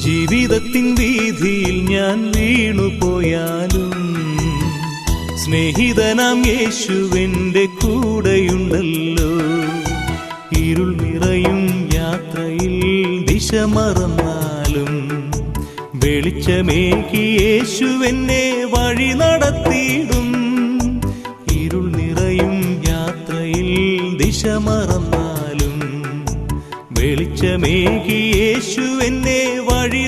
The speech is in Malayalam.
ജീവിതത്തിൻ വീതിയിൽ ഞാൻ വീണുപോയാലും സ്നേഹിതനാം യേശുവെന്റെ കൂടെയുണ്ടല്ലോ. ഇരുൾ നിറയും യാത്രയിൽ ദിശ മറന്നാലും വെളിച്ചമേകി യേശുവെന്നെ വഴി നടത്തിയിടും. ഇരുൾ നിറയും യാത്രയിൽ ദിശ മറന്നാലും വെളിച്ചമേകി യേശുവെന്നെ വഴി